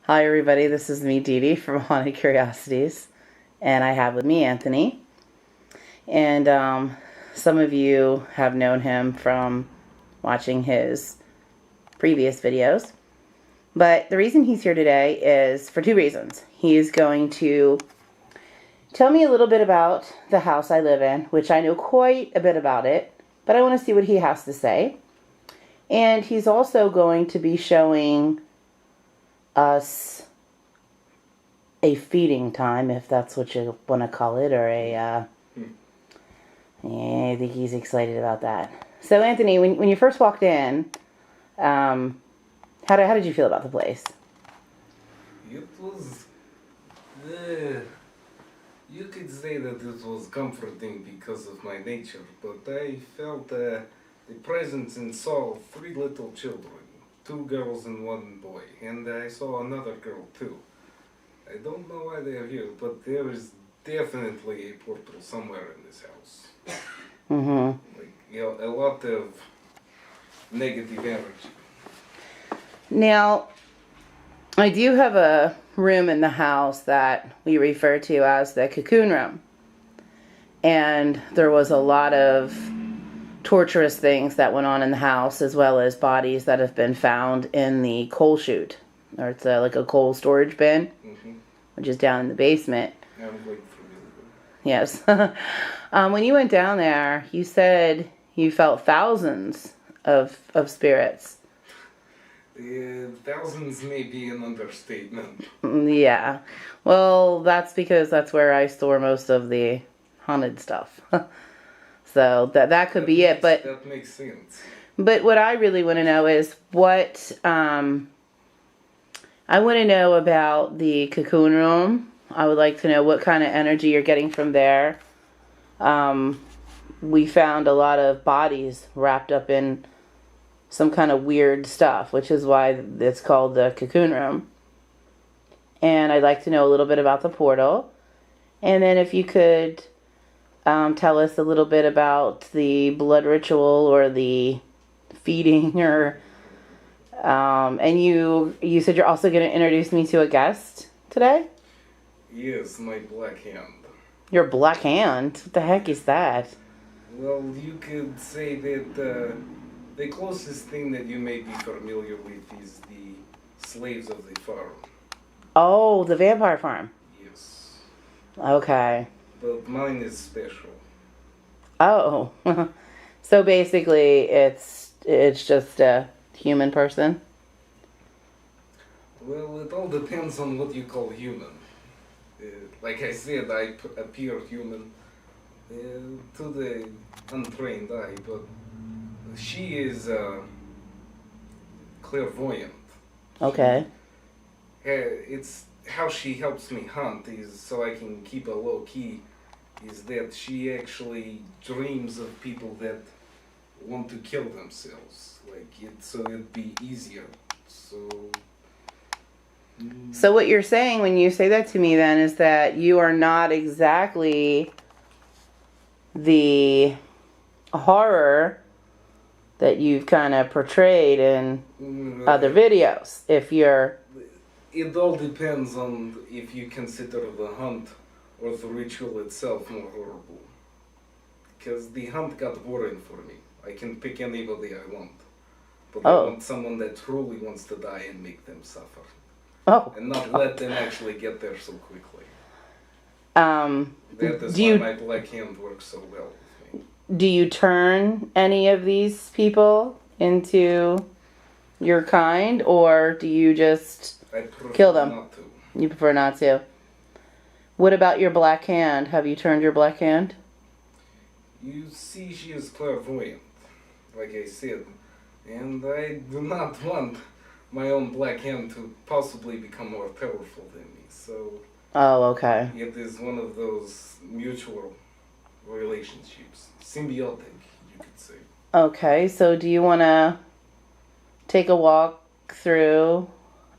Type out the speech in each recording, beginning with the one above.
Hi everybody, this is me, Dee Dee from Haunted Curiosities, and I have with me Anthony. And some of you have known him from watching his previous videos. But the reason he's here today is for two reasons. He's going to tell me a little bit about the house I live in, which I know quite a bit about it, but I want to see what he has to say. And he's also going to be showing us a feeding time, if that's what you want to call it, or yeah, I think he's excited about that. So Anthony, when you first walked in, how did you feel about the place? It was, you could say that it was comforting because of my nature, but I felt the presence and saw three little children, two girls and one boy, and I saw another girl too. I don't know why they're here, but there is definitely a portal somewhere in this house. A lot of negative energy. Now, I do have a room in the house that we refer to as the cocoon room. And there was a lot of torturous things that went on in the house, as well as bodies that have been found in the coal chute. Or it's like a coal storage bin, which is down in the basement. I'm waiting for you. Yes. When you went down there, you said you felt thousands of spirits. Thousands may be an understatement. Yeah. Well, that's because that's where I store most of the haunted stuff. So that could be it. But that makes sense. But what I really want to know is what I want to know about the cocoon room. I would like to know what kind of energy you're getting from there. We found a lot of bodies wrapped up in some kind of weird stuff, which is why it's called the cocoon room. And I'd like to know a little bit about the portal. And then if you could tell us a little bit about the blood ritual or the feeding, or and you said you're also going to introduce me to a guest today? Yes, my black hand. Your black hand? What the heck is that? Well, you could say that the closest thing that you may be familiar with is the slaves of the farm. Oh, the vampire farm. Yes. Okay. But mine is special. Oh. So basically it's just a human person? Well, it all depends on what you call human. Like I said, I appear human to the untrained eye, but she is clairvoyant. Okay. It's how she helps me hunt is so I can keep a low key. Is that she actually dreams of people that want to kill themselves, so it'd be easier. So what you're saying when you say that to me then is that you are not exactly the horror that you've kind of portrayed in other videos. If you're... It all depends on if you consider the hunt or the ritual itself more horrible. Because the hunt got boring for me. I can pick anybody I want. But I want someone that truly wants to die and make them suffer. Oh. And not let them actually get there so quickly. That is why my black hand works so well with me. Do you turn any of these people into your kind, or do you just kill them? Not to. You prefer not to. What about your black hand? Have you turned your black hand? You see, she is clairvoyant, like I said, and I do not want my own black hand to possibly become more powerful than me, so... Oh, okay. It is one of those mutual relationships. Symbiotic, you could say. Okay, so do you want to take a walk through?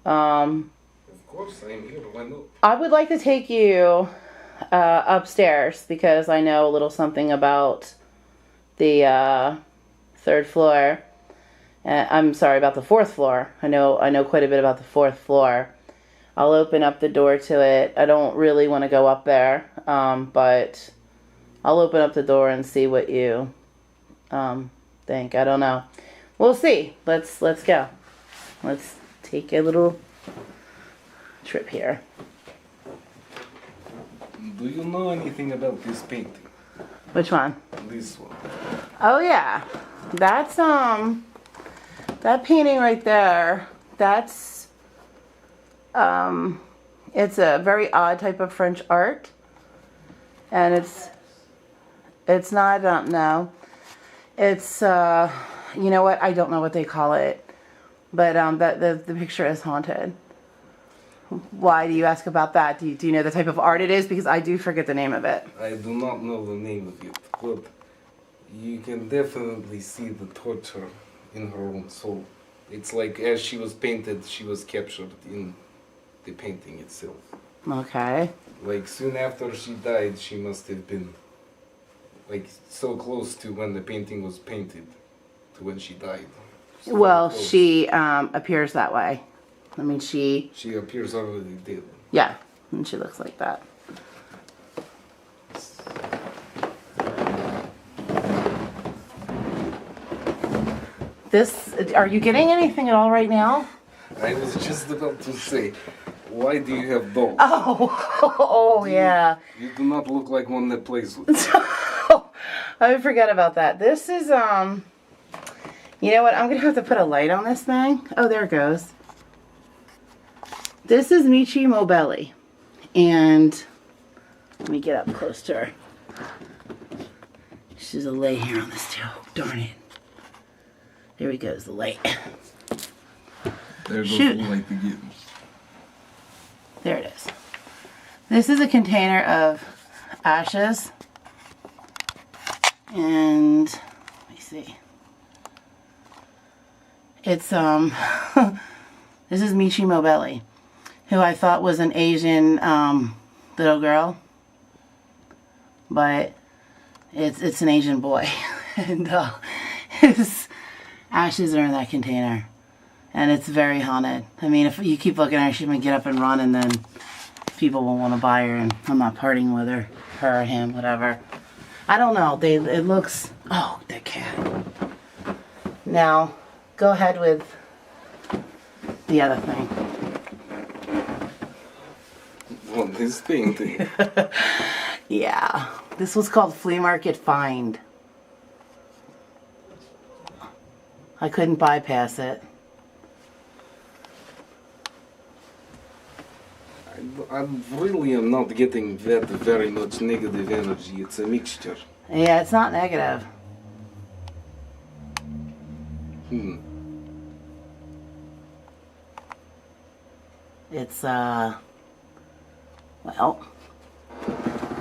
Of course, I am here. Why not? I would like to take you upstairs because I know a little something about the third floor. I'm sorry, about the fourth floor. I know quite a bit about the fourth floor. I'll open up the door to it. I don't really want to go up there, but I'll open up the door and see what you think. I don't know. We'll see. Let's go. Let's take a little trip here. Do you know anything about this painting? Which one? This one. Oh yeah, that's that painting right there. That's it's a very odd type of French art, and it's not no, it's you know what, I don't know what they call it, but that the picture is haunted. Why do you ask about that? Do you know the type of art it is? Because I do forget the name of it. I do not know the name of it, but you can definitely see the torture in her own soul. It's like as she was painted, she was captured in the painting itself. Okay. Like soon after she died, she must have been like so close to when the painting was painted to when she died. So Well, close. she appears that way. I mean, she appears already dead. yeah, and she looks like that. This, are you getting anything at all right now? I was just about to say, why do you have dolls? Oh yeah. You do not look like one that plays with. I forgot about that. This is you know what? I'm gonna have to put a light on this thing. Oh, there it goes. This is Michi Mobelli, and let me get up close to her. She's a lay here on this too. Darn it. There he goes, the light. There goes Shoot. the light again. There it is. This is a container of ashes. And let me see. It's this is Michi Mobelli, who I thought was an Asian little girl, but it's an Asian boy, and his ashes are in that container, and it's very haunted. I mean, if you keep looking at her, she's gonna get up and run, and then people will want to buy her, and I'm not parting with her or him, whatever. I don't know. It looks. Oh, the cat. Now, go ahead with the other thing. Well, this painting. Yeah, this was called Flea Market Find. I couldn't bypass it. I really am not getting that very much negative energy. It's a mixture. Yeah, it's not negative. It's, well,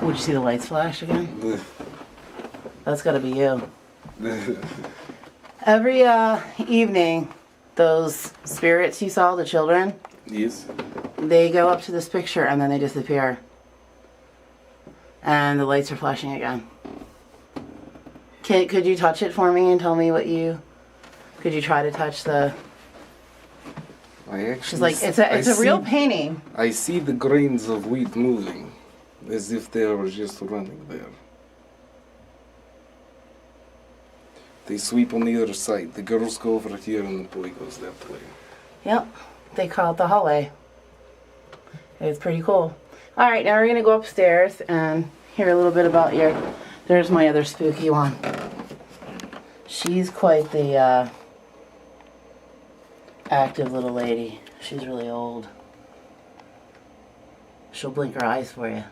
would you see the lights flash again? That's gotta be you. Every evening, those spirits you saw, the children, Yes. they go up to this picture and then they disappear. And the lights are flashing again. Could you touch it for me and tell me what you... Could you try to touch the... I actually. She's like, it's a real painting. I see the grains of wheat moving, as if they were just running there. They sweep on the other side. The girls go over here and the boy goes that way. Yep, they call it the hallway. It's pretty cool. All right, now we're gonna go upstairs and hear a little bit about your... There's my other spooky one. She's quite the active little lady. She's really old. She'll blink her eyes for you.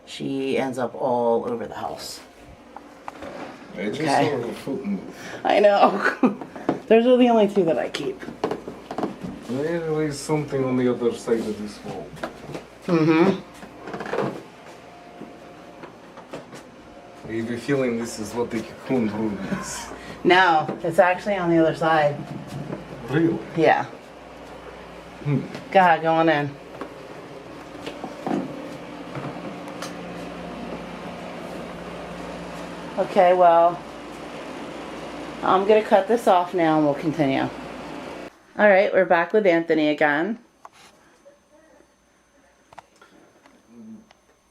She ends up all over the house. I just Okay. saw her foot move. I know. Those are the only two that I keep. There is something on the other side of this wall. Mm-hmm. I have a feeling this is what the cocoon room is. No, it's actually on the other side. Really? Yeah. Go ahead, go on in. Okay, well, I'm going to cut this off now and we'll continue. All right, we're back with Anthony again.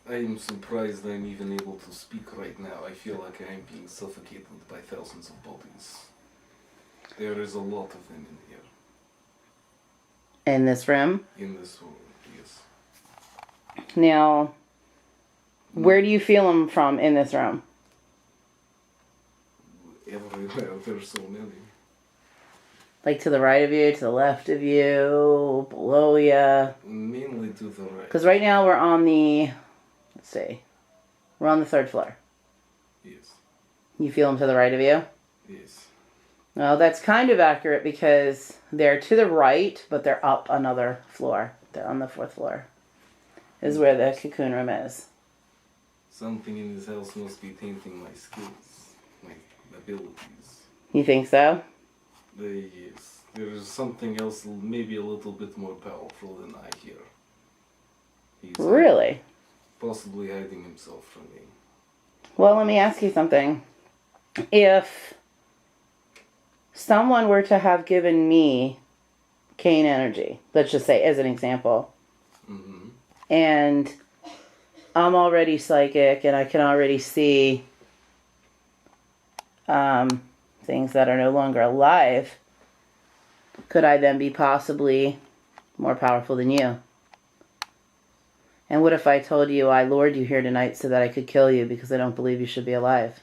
I am surprised I'm even able to speak right now. I feel like I'm being suffocated by thousands of bodies. There is a lot of them in here. In this room? In this world, yes. Now, where do you feel them from in this room? Everywhere, there's so many. Like to the right of you, to the left of you, below you? Mainly to the right. Because right now we're on the, let's see, we're on the 3rd floor. Yes. You feel them to the right of you? Yes. Well, that's kind of accurate because they're to the right, but they're up another floor. They're on the 4th floor. Is where the cocoon room is. Something in this house must be tainting my skills, my abilities. You think so? Yes. There is something else, maybe a little bit more powerful than I hear. He's Really? possibly hiding himself from me. Well, let me ask you something. If someone were to have given me Cain energy, let's just say as an example, Mm-hmm. and I'm already psychic and I can already see things that are no longer alive, could I then be possibly more powerful than you? And what if I told you I lured you here tonight so that I could kill you because I don't believe you should be alive?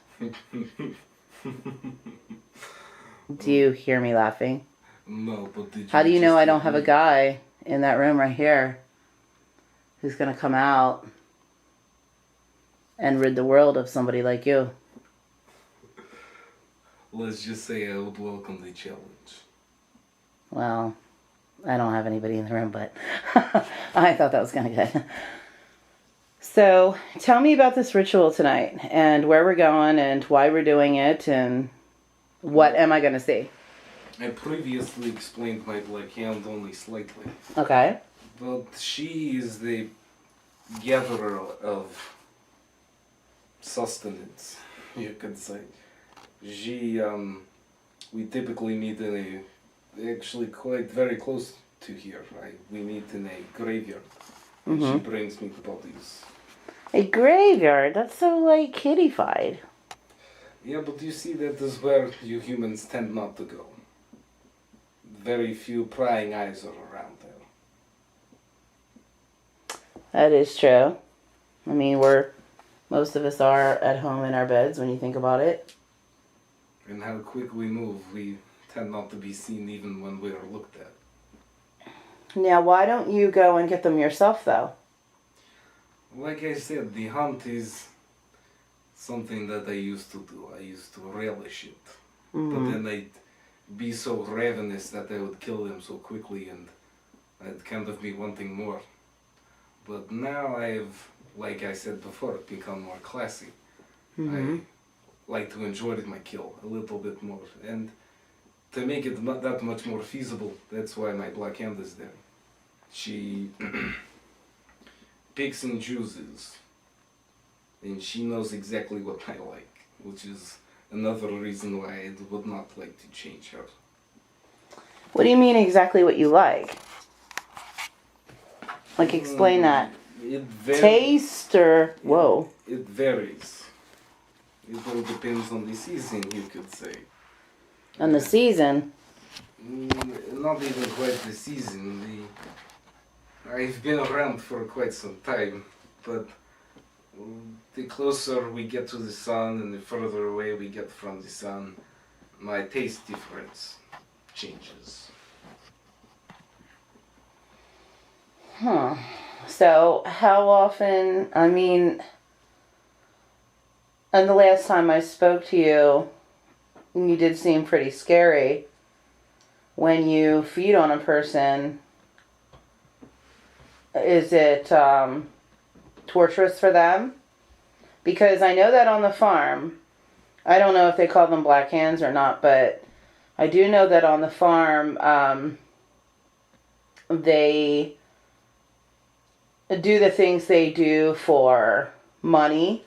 Do you hear me laughing? No, but did you How do you know just I don't give have a me- guy in that room right here who's going to come out and rid the world of somebody like you? Let's just say I would welcome the challenge. Well, I don't have anybody in the room, but I thought that was kind of good. So, tell me about this ritual tonight and where we're going and why we're doing it and what am I going to see? I previously explained my black hand only slightly, Okay. but she is the gatherer of sustenance, you could say. We typically meet in actually quite very close to here, right? We meet in a graveyard, and she brings me the bodies. A graveyard? That's so, like, kiddified. Yeah, but you see that is where you humans tend not to go. Very few prying eyes are around there. That is true. I mean, most of us are at home in our beds when you think about it. And how quick we move, we tend not to be seen even when we are looked at. Now, why don't you go and get them yourself, though? Like I said, the hunt is something that I used to do. I used to relish it. But then I'd be so ravenous that I would kill them so quickly and I'd kind of be wanting more. But now I've, like I said before, become more classy. I like to enjoy my kill a little bit more. And to make it that much more feasible, that's why my black hand is there. She picks and chooses. And she knows exactly what I like, which is another reason why I would not like to change her. What do you mean exactly what you like? Like, explain that. It varies. Taste or... Whoa. It varies. It all depends on the season, you could say. On the season. Not even quite the season. I've been around for quite some time, but the closer we get to the sun and the further away we get from the sun, my taste difference changes. Huh. So, how often... I mean... And the last time I spoke to you, you did seem pretty scary. When you feed on a person, is it torturous for them? Because I know that on the farm, I don't know if they call them black hands or not, but I do know that on the farm, they do the things they do for money,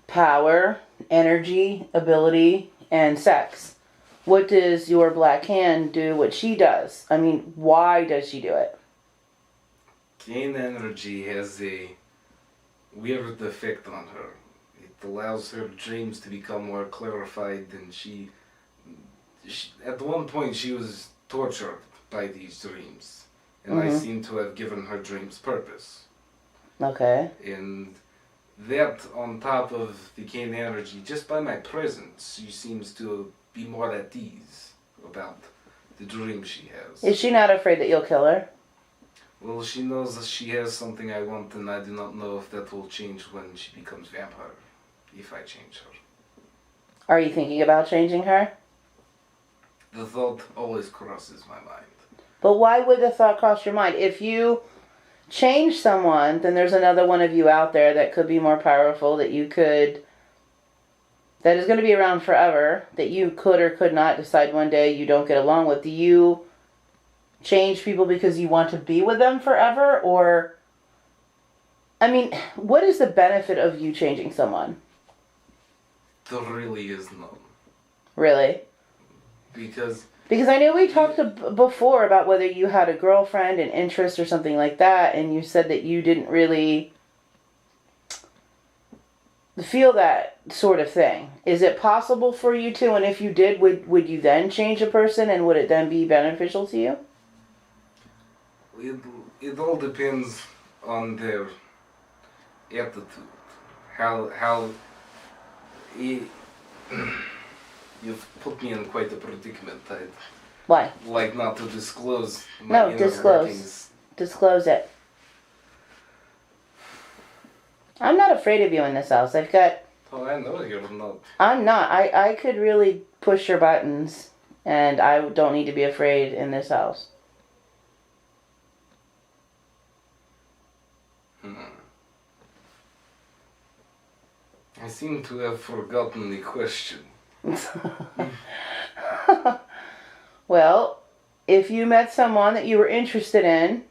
power, energy, ability, and sex. What does your black hand do what she does? I mean, why does she do it? Gain energy has a weird effect on her. It allows her dreams to become more clarified, and she at one point she was tortured by these dreams, and I seem to have given her dreams purpose. Okay. And that, on top of the cane energy, just by my presence, she seems to be more at ease about the dream she has. Is she not afraid that you'll kill her? Well, she knows that she has something I want, and I do not know if that will change when she becomes vampire, if I change her. Are you thinking about changing her? The thought always crosses my mind. But why would the thought cross your mind? If you change someone, then there's another one of you out there that could be more powerful, that is going to be around forever, that you could or could not decide one day you don't get along with. Do you change people because you want to be with them forever? Or, I mean, what is the benefit of you changing someone? There really is none. Really? Because I know we talked before about whether you had a girlfriend, an interest, or something like that, and you said that you didn't really feel that sort of thing. Is it possible for you to? And if you did, would you then change a person, and would it then be beneficial to you? it all depends on their attitude. How you've put me in quite a predicament. I'd Why? like not to disclose my inner disclose. workings. Disclose it. I'm not afraid of you in this house. Oh, I know you're not. I'm not. I could really push your buttons, and I don't need to be afraid in this house. I seem to have forgotten the question. Well, if you met someone that you were interested in,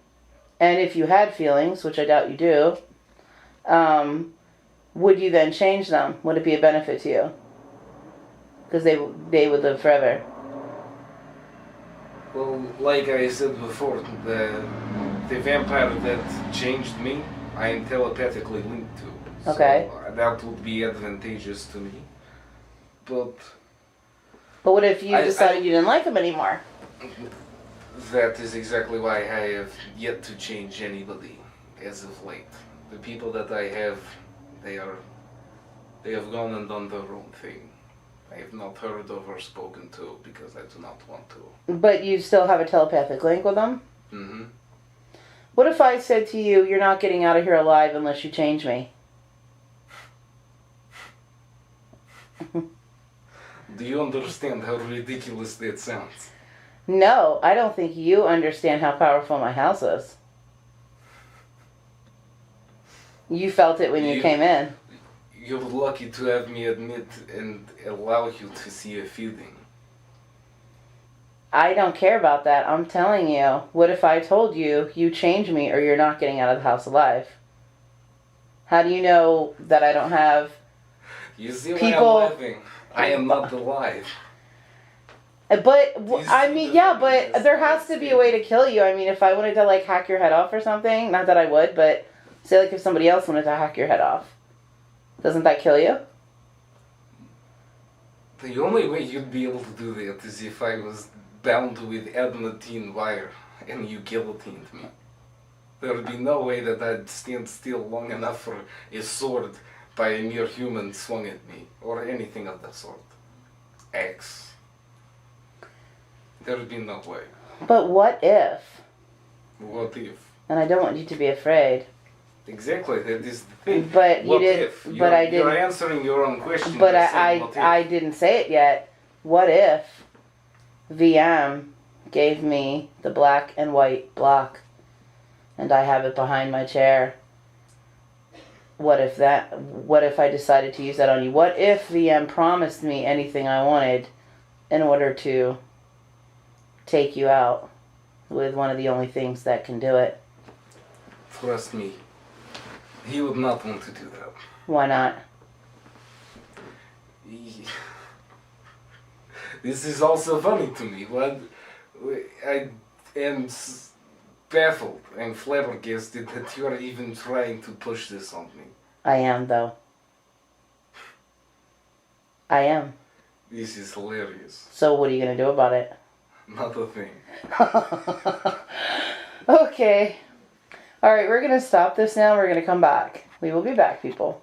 and if you had feelings, which I doubt you do, would you then change them? Would it be a benefit to you? Because they would live forever. Well, like I said before, the vampire that changed me, I am telepathically linked to. Okay. So that would be advantageous to me. But what if you decided you didn't like him anymore? That is exactly why I have yet to change anybody as of late. The people that I have, they have gone and done their own thing. I have not heard of or spoken to because I do not want to. But you still have a telepathic link with them? Mm-hmm. What if I said to you, you're not getting out of here alive unless you change me? Do you understand how ridiculous that sounds? No, I don't think you understand how powerful my house is. You felt it when you came in. You're lucky to have me admit and allow you to see a feeling. I don't care about that. I'm telling you. What if I told you, you change me or you're not getting out of the house alive? How do you know that I don't have You see why people... I'm laughing? I am not alive. But, I mean, yeah, but there has to be a way to kill you. I mean, if I wanted to, like, hack your head off or something, not that I would, but say, like, if somebody else wanted to hack your head off, doesn't that kill you? The only way you'd be able to do that is if I was bound with adamantine wire and you guillotined me. There would be no way that I'd stand still long enough for a sword by a mere human swung at me, or anything of that sort. Axe. There would be no way. But what if? What if? And I don't want you to be afraid. Exactly, that is the thing. But what you did. If? But I didn't. You're answering your own question. But I didn't say it yet. What if VM gave me the black and white block, and I have it behind my chair? What if I decided to use that on you? What if VM promised me anything I wanted in order to take you out with one of the only things that can do it? Trust me, he would not want to do that. Why not? This is also funny to me. I am baffled and flabbergasted that you are even trying to push this on me. I am, though. I am. This is hilarious. So what are you going to do about it? Not a thing. Okay. Alright, we're going to stop this now. We're going to come back. We will be back, people.